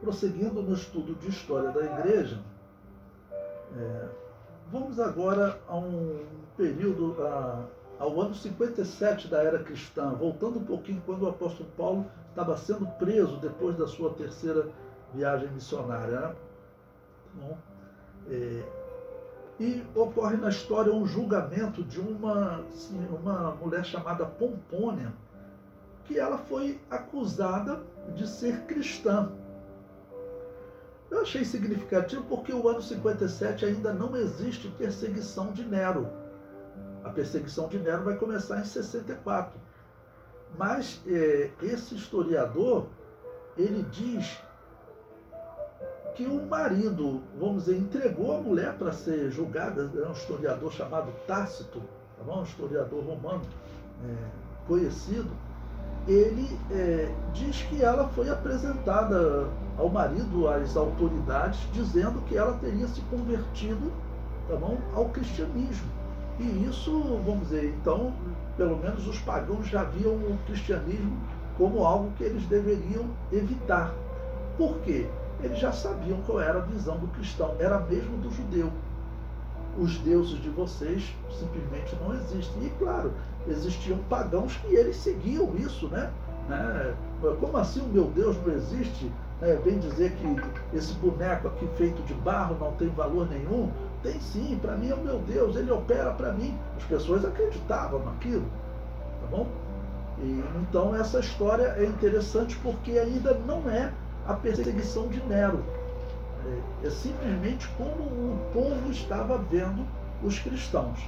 prosseguindo no estudo de história da igreja, vamos agora a um período, ao ano 57 da era cristã, voltando um pouquinho quando o apóstolo Paulo estava sendo preso depois da sua terceira viagem missionária. Né? Bom, e ocorre na história um julgamento de uma mulher chamada Pompônia, que ela foi acusada de ser cristã. Eu achei significativo porque o ano 57 ainda não existe perseguição de Nero. A perseguição de Nero vai começar em 64. Mas esse historiador, ele diz que o marido, vamos dizer, entregou a mulher para ser julgada. É um historiador chamado Tácito, tá bom? Um historiador romano conhecido. Ele diz que ela foi apresentada ao marido, às autoridades, dizendo que ela teria se convertido, tá bom, ao cristianismo. E isso, vamos dizer, então, pelo menos os pagãos já viam o cristianismo como algo que eles deveriam evitar. Por quê? Eles já sabiam qual era a visão do cristão, era mesmo do judeu. Os deuses de vocês simplesmente não existem. E, claro, existiam pagãos que eles seguiam isso, né? Como assim o meu Deus não existe? Vem dizer que esse boneco aqui feito de barro não tem valor nenhum? Tem sim, para mim é o meu Deus, ele opera para mim. As pessoas acreditavam naquilo, tá bom? E, então essa história é interessante porque ainda não é a perseguição de Nero. É simplesmente como o povo estava vendo os cristãos.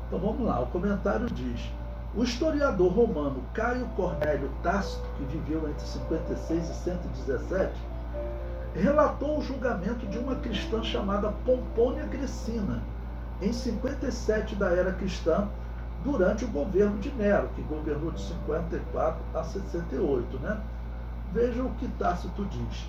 Então vamos lá, o comentário diz: o historiador romano Caio Cornélio Tácito, que viveu entre 56 e 117, relatou o julgamento de uma cristã chamada Pompônia Grecina, em 57 da era cristã, durante o governo de Nero, que governou de 54 a 68. Né? Veja o que Tácito diz.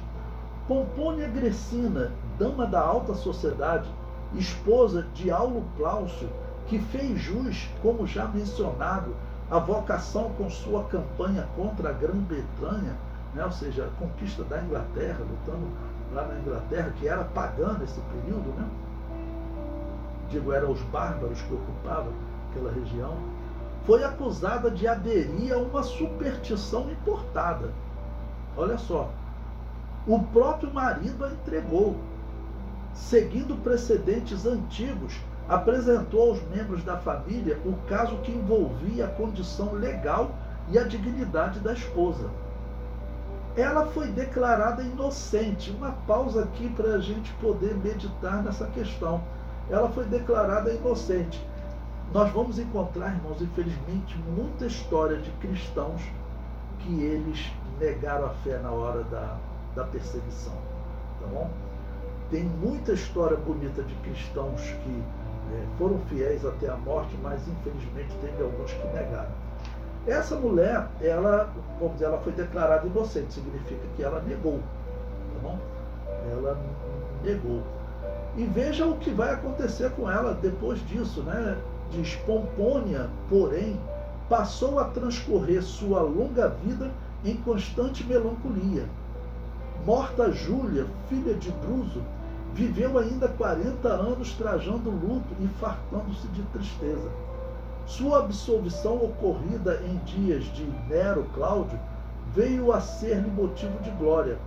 Pompônia Grecina, dama da alta sociedade, esposa de Aulo Plaucio, que fez jus, como já mencionado, a vocação com sua campanha contra a Grã-Bretanha, né? Ou seja, a conquista da Inglaterra, lutando lá na Inglaterra, que era pagã nesse período, né? Eram os bárbaros que ocupavam aquela região, foi acusada de aderir a uma superstição importada. Olha só, o próprio marido a entregou. Seguindo precedentes antigos, apresentou aos membros da família o caso que envolvia a condição legal e a dignidade da esposa. Ela foi declarada inocente. Uma pausa aqui para a gente poder meditar nessa questão. Ela foi declarada inocente. Nós vamos encontrar, irmãos, infelizmente, muita história de cristãos que eles negaram a fé na hora da perseguição. Tá bom? Tem muita história bonita de cristãos que foram fiéis até a morte, mas infelizmente teve alguns que negaram. Essa mulher, ela foi declarada inocente, significa que ela negou, tá bom? Ela negou. E veja o que vai acontecer com ela depois disso, né? Diz: Pompônia, porém, passou a transcorrer sua longa vida em constante melancolia. Morta Júlia, filha de Druso, viveu ainda 40 anos trajando luto e fartando-se de tristeza. Sua absolvição, ocorrida em dias de Nero Cláudio, veio a ser-lhe motivo de glória.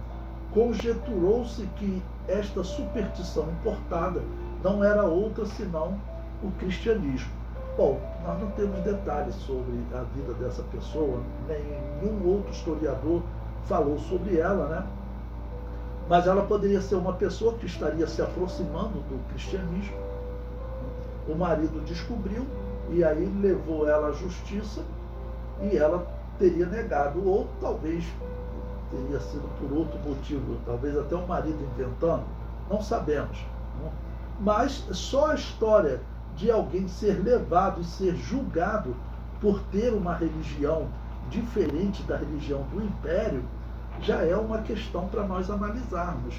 Conjecturou-se que esta superstição importada não era outra senão o cristianismo. Bom, nós não temos detalhes sobre a vida dessa pessoa, nenhum outro historiador falou sobre ela, né? Mas ela poderia ser uma pessoa que estaria se aproximando do cristianismo. O marido descobriu e aí levou ela à justiça e ela teria negado, ou talvez teria sido por outro motivo, talvez até o marido inventando, não sabemos. Não? Mas só a história de alguém ser levado e ser julgado por ter uma religião diferente da religião do Império já é uma questão para nós analisarmos.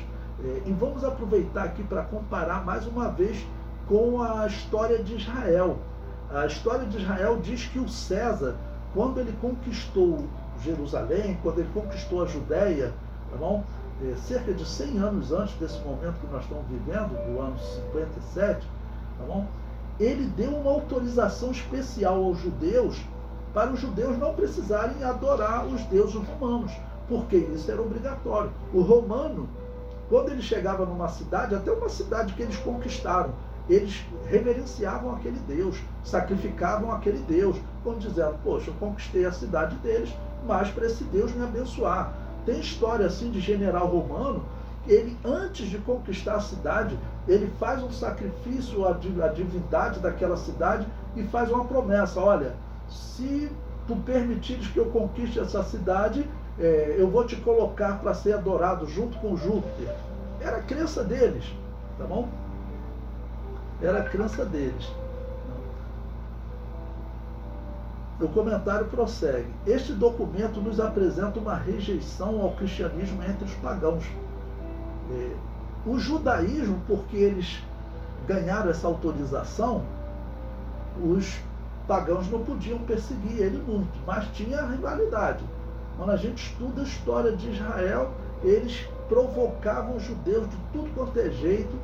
E vamos aproveitar aqui para comparar mais uma vez com a história de Israel. A história de Israel diz que o César, quando ele conquistou Jerusalém, quando ele conquistou a Judéia, tá bom? Cerca de 100 anos antes desse momento que nós estamos vivendo, do ano 57, tá bom? Ele deu uma autorização especial aos judeus, para os judeus não precisarem adorar os deuses romanos, porque isso era obrigatório. O romano, quando ele chegava numa cidade, até uma cidade que eles conquistaram, eles reverenciavam aquele Deus, sacrificavam aquele Deus, como dizendo, poxa, eu conquistei a cidade deles, mas para esse Deus me abençoar. Tem história assim de general romano, ele antes de conquistar a cidade, ele faz um sacrifício à divindade daquela cidade e faz uma promessa, olha, se tu permitires que eu conquiste essa cidade, eu vou te colocar para ser adorado junto com Júpiter. Era a crença deles, tá bom? Era a crença deles. O comentário prossegue. Este documento nos apresenta uma rejeição ao cristianismo entre os pagãos. O judaísmo, porque eles ganharam essa autorização, os pagãos não podiam perseguir ele muito, mas tinha a rivalidade. Quando a gente estuda a história de Israel, eles provocavam os judeus de tudo quanto é jeito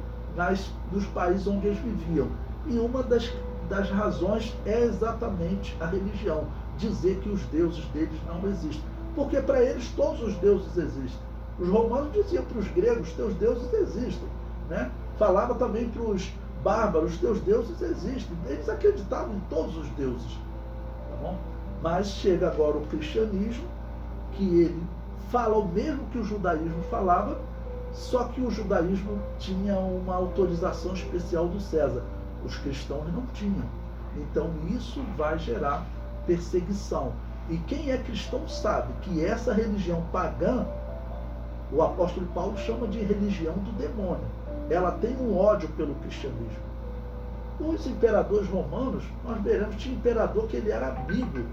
dos países onde eles viviam. E uma das razões é exatamente a religião, dizer que os deuses deles não existem. Porque para eles todos os deuses existem. Os romanos diziam para os gregos, teus deuses existem. Né? Falava também para os bárbaros, teus deuses existem. Eles acreditavam em todos os deuses. Tá bom? Mas chega agora o cristianismo, que ele fala o mesmo que o judaísmo falava, só que o judaísmo tinha uma autorização especial do César. Os cristãos não tinham. Então isso vai gerar perseguição. E quem é cristão sabe que essa religião pagã, o apóstolo Paulo chama de religião do demônio. Ela tem um ódio pelo cristianismo. Os imperadores romanos, nós veremos, tinha imperador que ele era amigo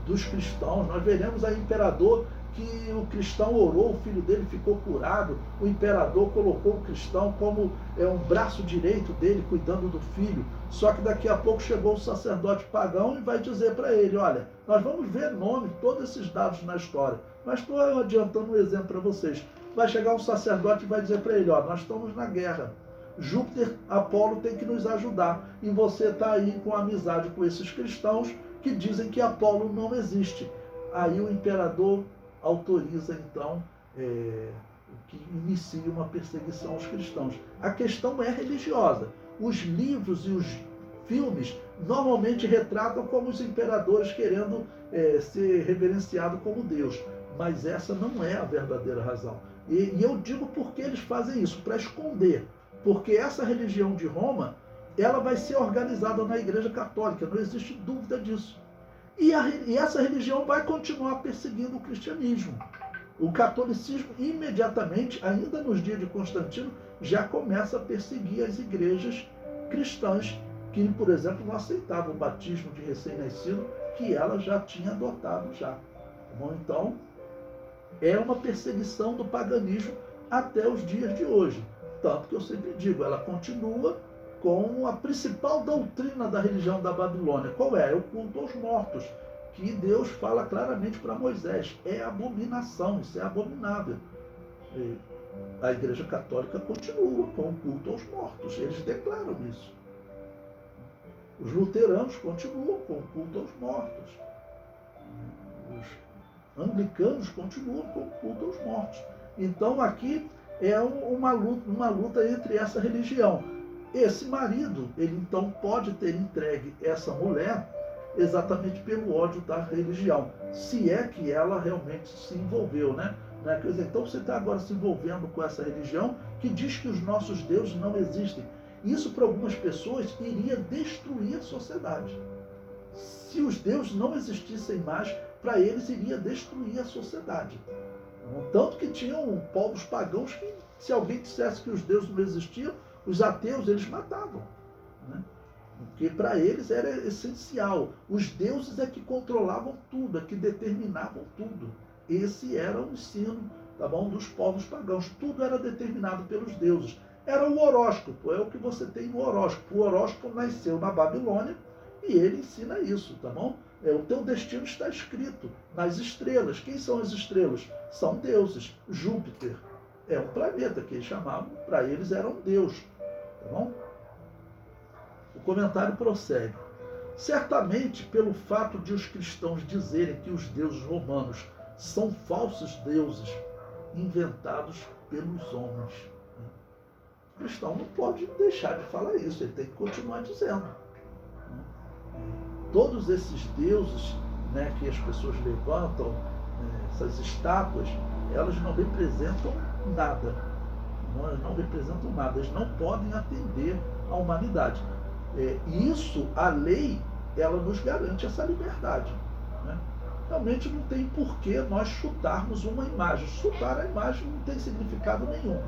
dos cristãos. Nós veremos aí imperador que o cristão orou, o filho dele ficou curado, o imperador colocou o cristão como um braço direito dele, cuidando do filho. Só que daqui a pouco chegou o sacerdote pagão e vai dizer para ele, olha, nós vamos ver nome, todos esses dados na história, mas estou adiantando um exemplo para vocês. Vai chegar um sacerdote e vai dizer para ele, ó, nós estamos na guerra, Júpiter, Apolo tem que nos ajudar, e você está aí com amizade com esses cristãos que dizem que Apolo não existe. Aí o imperador autoriza, então, que inicie uma perseguição aos cristãos. A questão é religiosa. Os livros e os filmes normalmente retratam como os imperadores querendo ser reverenciado como Deus. Mas essa não é a verdadeira razão. E eu digo por que eles fazem isso, para esconder. Porque essa religião de Roma, ela vai ser organizada na Igreja Católica, não existe dúvida disso. E essa religião vai continuar perseguindo o cristianismo. O catolicismo, imediatamente, ainda nos dias de Constantino, já começa a perseguir as igrejas cristãs, que, por exemplo, não aceitavam o batismo de recém-nascido, que ela já tinha adotado já. Bom, então, é uma perseguição do paganismo até os dias de hoje. Tanto que eu sempre digo, ela continua com a principal doutrina da religião da Babilônia. Qual é? É o culto aos mortos, que Deus fala claramente para Moisés. É abominação, isso é abominável. E a Igreja Católica continua com o culto aos mortos, eles declaram isso. Os luteranos continuam com o culto aos mortos. Os anglicanos continuam com o culto aos mortos. Então aqui é uma luta entre essa religião. Esse marido, ele então pode ter entregue essa mulher exatamente pelo ódio da religião, se é que ela realmente se envolveu, né? Quer dizer, então você está agora se envolvendo com essa religião que diz que os nossos deuses não existem. Isso para algumas pessoas iria destruir a sociedade. Se os deuses não existissem mais, para eles iria destruir a sociedade. Tanto que tinham povos pagãos que, se alguém dissesse que os deuses não existiam, os ateus, eles matavam. Né? Porque para eles era essencial. Os deuses é que controlavam tudo, é que determinavam tudo. Esse era o ensino, tá bom, dos povos pagãos. Tudo era determinado pelos deuses. Era o horóscopo, é o que você tem no horóscopo. O horóscopo nasceu na Babilônia e ele ensina isso, tá bom? O teu destino está escrito nas estrelas. Quem são as estrelas? São deuses. Júpiter é um planeta que eles chamavam, para eles era um deus. Tá bom? O comentário prossegue. Certamente, pelo fato de os cristãos dizerem que os deuses romanos são falsos deuses inventados pelos homens. O cristão não pode deixar de falar isso, ele tem que continuar dizendo. Todos esses deuses, né, que as pessoas levantam, essas estátuas, elas não representam nada. Não representam nada, eles não podem atender à humanidade. Isso, a lei, ela nos garante essa liberdade. Né? Realmente não tem porquê nós chutarmos uma imagem. Chutar a imagem não tem significado nenhum.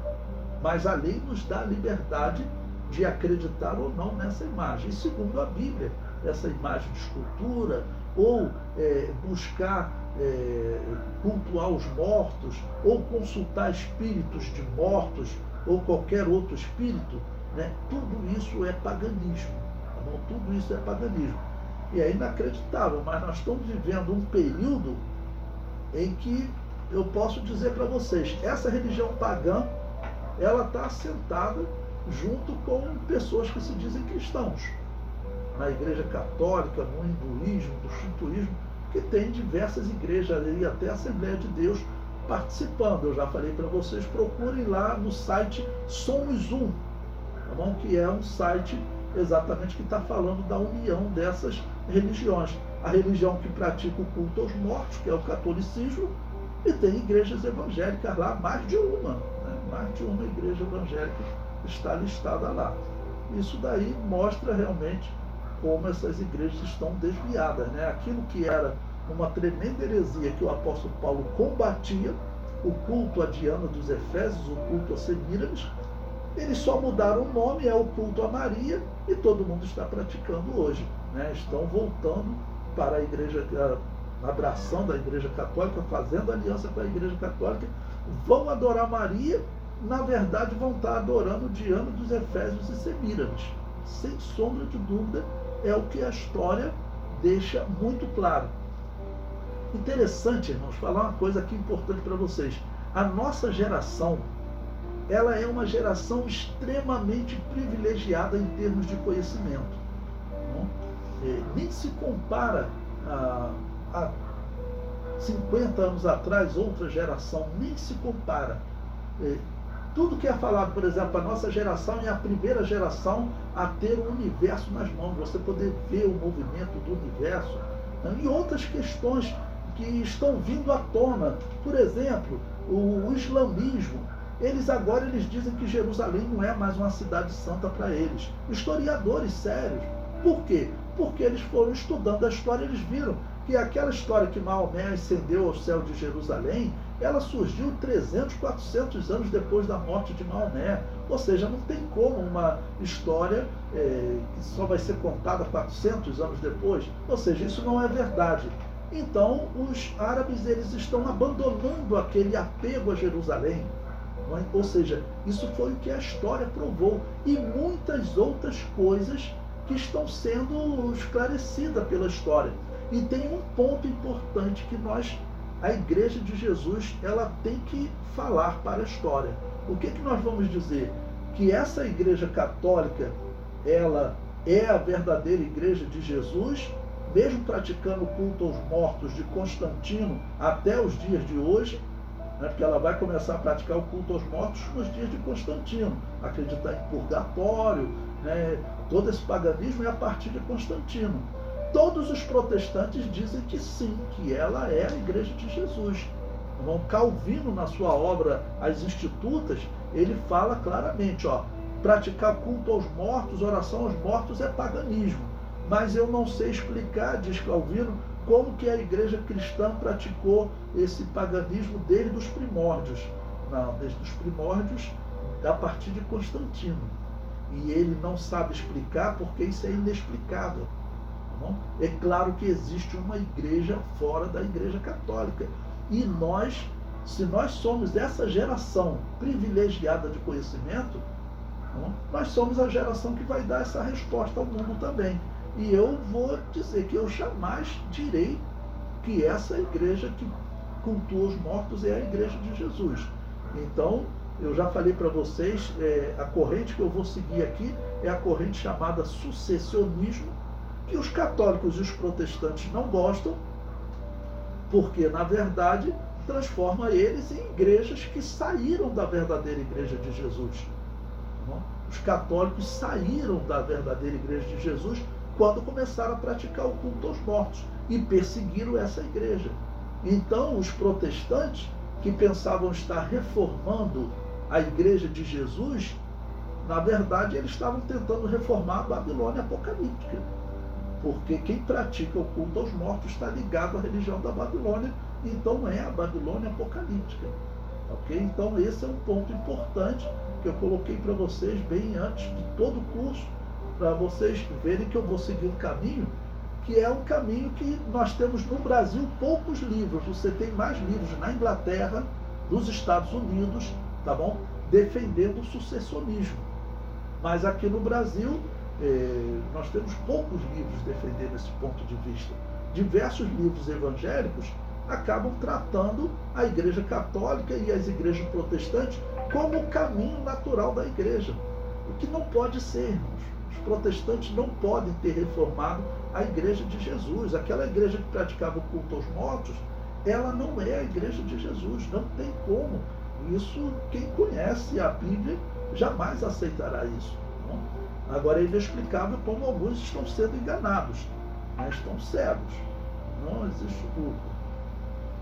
Mas a lei nos dá a liberdade de acreditar ou não nessa imagem. E segundo a Bíblia, essa imagem de escultura, ou buscar cultuar os mortos, ou consultar espíritos de mortos, ou qualquer outro espírito, né? Tudo isso é paganismo. Tá bom? Tudo isso é paganismo. E é inacreditável, mas nós estamos vivendo um período em que eu posso dizer para vocês, essa religião pagã, ela está assentada junto com pessoas que se dizem cristãos. Na Igreja Católica, no hinduísmo, no shintoísmo, que tem diversas igrejas e até a Assembleia de Deus participando. Eu já falei para vocês, procurem lá no site Somos Um, tá bom? Que é um site exatamente que está falando da união dessas religiões. A religião que pratica o culto aos mortos, que é o catolicismo, e tem igrejas evangélicas lá, mais de uma, né? Mais de uma igreja evangélica está listada lá. Isso daí mostra realmente como essas igrejas estão desviadas, né? Aquilo que era uma tremenda heresia que o apóstolo Paulo combatia, o culto a Diana dos Efésios, o culto a Semíramis, eles só mudaram o nome, é o culto a Maria, e todo mundo está praticando hoje. Né? Estão voltando para a igreja, abraçando a igreja católica, fazendo aliança com a igreja católica, vão adorar Maria, na verdade vão estar adorando Diana dos Efésios e Semíramis. Sem sombra de dúvida, é o que a história deixa muito claro. Interessante, irmãos, falar uma coisa aqui importante para vocês. A nossa geração, ela é uma geração extremamente privilegiada em termos de conhecimento. Nem se compara a 50 anos atrás, outra geração, nem se compara. Tudo que é falado, por exemplo, a nossa geração é a primeira geração a ter o universo nas mãos, você poder ver o movimento do universo, né? E outras questões que estão vindo à tona. Por exemplo, o islamismo. Eles dizem que Jerusalém não é mais uma cidade santa para eles. Historiadores sérios. Por quê? Porque eles foram estudando a história, eles viram que aquela história que Maomé ascendeu ao céu de Jerusalém, ela surgiu 300, 400 anos depois da morte de Maomé. Ou seja, não tem como uma história que só vai ser contada 400 anos depois. Ou seja, isso não é verdade. Então, os árabes eles estão abandonando aquele apego a Jerusalém. Ou seja, isso foi o que a história provou. E muitas outras coisas que estão sendo esclarecidas pela história. E tem um ponto importante que a Igreja de Jesus, ela tem que falar para a história. O que nós vamos dizer? Que essa Igreja Católica, ela é a verdadeira Igreja de Jesus, mesmo praticando o culto aos mortos de Constantino até os dias de hoje, né, porque ela vai começar a praticar o culto aos mortos nos dias de Constantino, acreditar em purgatório, né, todo esse paganismo é a partir de Constantino. Todos os protestantes dizem que sim, que ela é a Igreja de Jesus. Então, Calvino, na sua obra As Institutas, ele fala claramente, praticar culto aos mortos, oração aos mortos é paganismo. Mas eu não sei explicar, diz Calvino, como que a igreja cristã praticou esse paganismo desde os primórdios. Não, desde os primórdios, a partir de Constantino. E ele não sabe explicar porque isso é inexplicável. É claro que existe uma igreja fora da Igreja Católica. E nós, se nós somos essa geração privilegiada de conhecimento, nós somos a geração que vai dar essa resposta ao mundo também. E eu vou dizer que eu jamais direi que essa igreja que cultua os mortos é a igreja de Jesus. Então, eu já falei para vocês, a corrente que eu vou seguir aqui é a corrente chamada sucessionismo, que os católicos e os protestantes não gostam, porque, na verdade, transforma eles em igrejas que saíram da verdadeira igreja de Jesus. Os católicos saíram da verdadeira igreja de Jesus quando começaram a praticar o culto aos mortos e perseguiram essa igreja. Então, os protestantes, que pensavam estar reformando a igreja de Jesus, na verdade, eles estavam tentando reformar a Babilônia apocalíptica. Porque quem pratica o culto aos mortos está ligado à religião da Babilônia, então é a Babilônia apocalíptica. Ok? Então, esse é um ponto importante que eu coloquei para vocês bem antes de todo o curso, para vocês verem que eu vou seguir um caminho que é um caminho que nós temos no Brasil poucos livros. Você tem mais livros na Inglaterra, nos Estados Unidos, tá bom? Defendendo o sucessionismo. Mas aqui no Brasil, nós temos poucos livros defendendo esse ponto de vista. Diversos livros evangélicos acabam tratando a Igreja Católica e as igrejas protestantes como o caminho natural da igreja. O que não pode ser, irmãos. Os protestantes não podem ter reformado a igreja de Jesus. Aquela igreja que praticava o culto aos mortos, ela não é a igreja de Jesus, não tem como. Isso, quem conhece a Bíblia jamais aceitará isso. Não? Agora é inexplicável como alguns estão sendo enganados, estão cegos. Não existe